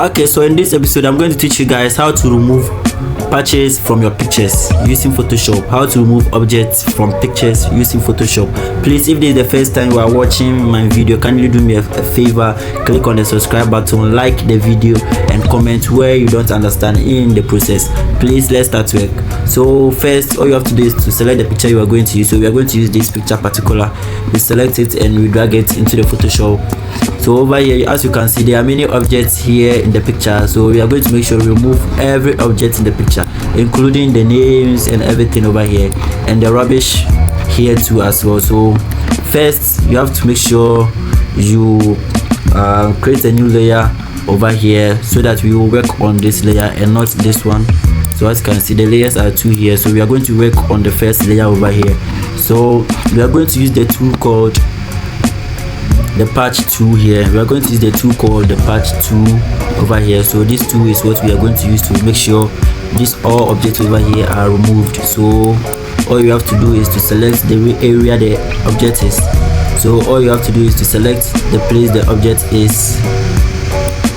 Okay, so in this episode I'm going to teach you guys how to remove patches from your pictures using Photoshop, how to remove objects from pictures using Photoshop. Please, if this is the first time you are watching my video, kindly do me a favor, click on the subscribe button, like the video and comment where you don't understand in the process. Please, let's start work. So first, all you have to do is to select the picture you are going to use. So we are going to use this picture particular. We select it and we drag it into the Photoshop. So over here, as you can see, there are many objects here in the picture, so we are going to make sure we remove every object in the picture, including the names and everything over here, and the rubbish here too as well. So first, you have to make sure you create a new layer over here so that we will work on this layer and not this one. So as you can see, the layers are two here, so we are going to work on the first layer over here. So we are going to use the tool called the patch tool here. We are going to use the tool called the patch tool over here. So this tool is what we are going to use to make sure these all objects over here are removed. So all you have to do is to select the area the object is. So all you have to do is to select the place the object is,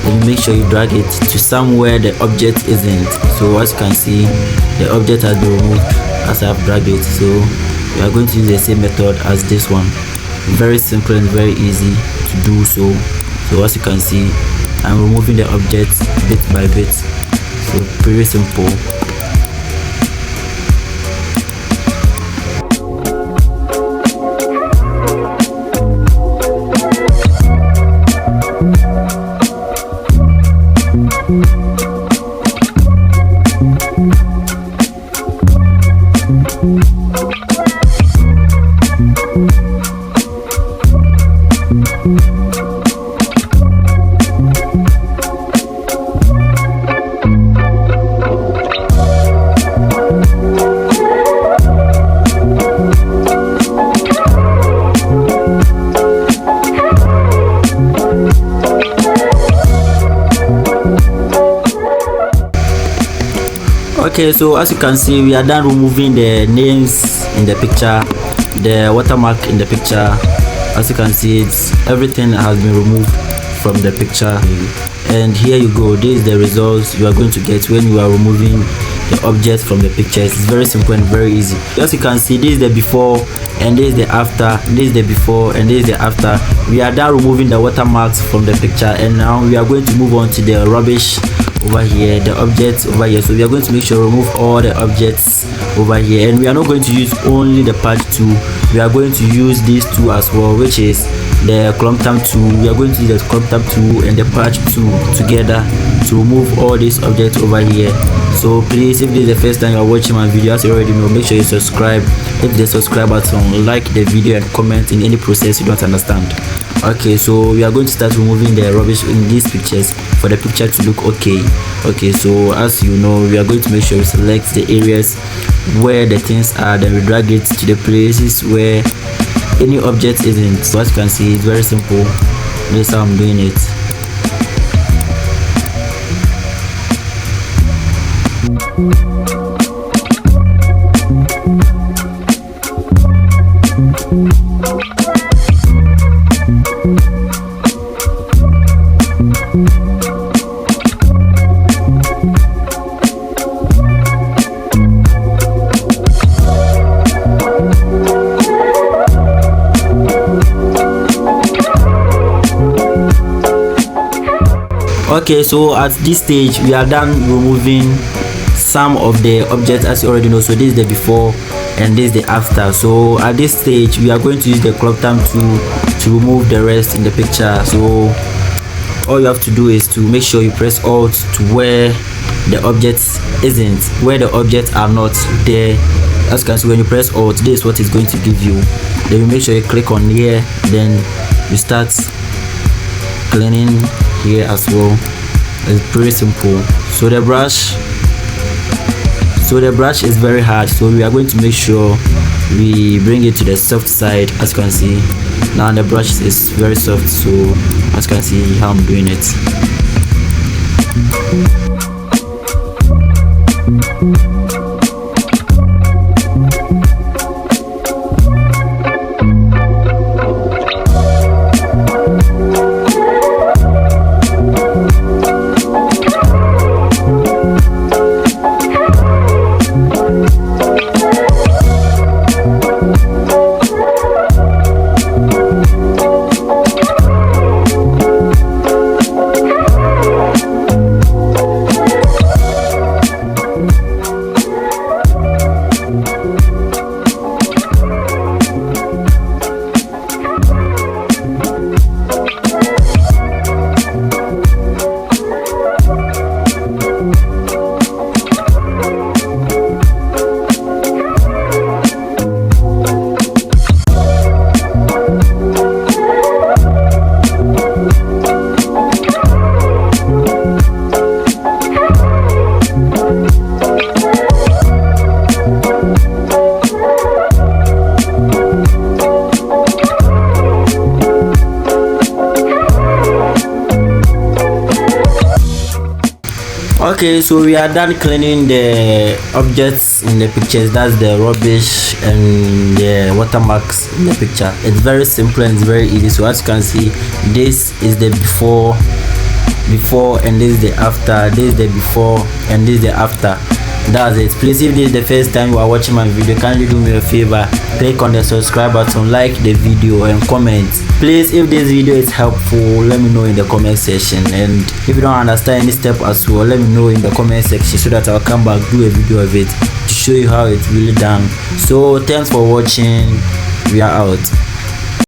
and you make sure you drag it to somewhere the object isn't. So as you can see, the object has been removed as I have dragged it. So we are going to use the same method as this one. Very simple and very easy to do so. So as you can see, I'm removing the objects bit by bit. So pretty simple. Okay, so as you can see, we are done removing the names in the picture, the watermark in the picture. As you can see, everything has been removed from the picture, and here you go. This is the results you are going to get when you are removing the objects from the pictures. It's very simple and very easy. As you can see, this is the before and this is the after. This is the before and this is the after. We are done removing the watermarks from the picture, and now we are going to move on to the rubbish over here, the objects over here. So we are going to make sure remove all the objects over here, and we are not going to use only the patch tool. We are going to use these two as well, which is the clump thumb tool. We are going to use the clump thumb tool and the patch tool together to remove all these objects over here. So please, if this is the first time you are watching my video, as you already know, make sure you subscribe, hit the subscribe button, like the video and comment in any process you don't understand. Okay, so we are going to start removing the rubbish in these pictures for the picture to look okay. Okay, so as you know, we are going to make sure we select the areas where the things are, then we drag it to the places where any object isn't. So as you can see, it's very simple. This is how I'm doing it. Okay, so at this stage we are done removing some of the objects, as you already know. So this is the before and this is the after. So at this stage we are going to use the clump thumb tool to remove the rest in the picture. So all you have to do is to make sure you press Alt to where the objects isn't, where the objects are not there. As you can see, when you press Alt, this is what it's going to give you. Then you make sure you click on here, then you start cleaning here as well. It's pretty simple. So the brush is very hard, so we are going to make sure we bring it to the soft side. As you can see, now the brush is very soft, so as you can see how I'm doing it. Okay, so we are done cleaning the objects in the pictures. That's the rubbish and the watermarks in the picture. It's very simple and it's very easy. So as you can see, this is the before and this is the after. This is the before and this is the after. That's it. Please, if this is the first time you are watching my video, kindly do me a favor, click on the subscribe button, like the video and comment. Please, if this video is helpful, let me know in the comment section, and if you don't understand any step as well, let me know in the comment section so that I'll come back, do a video of it to show you how it's really done. So thanks for watching. We are out.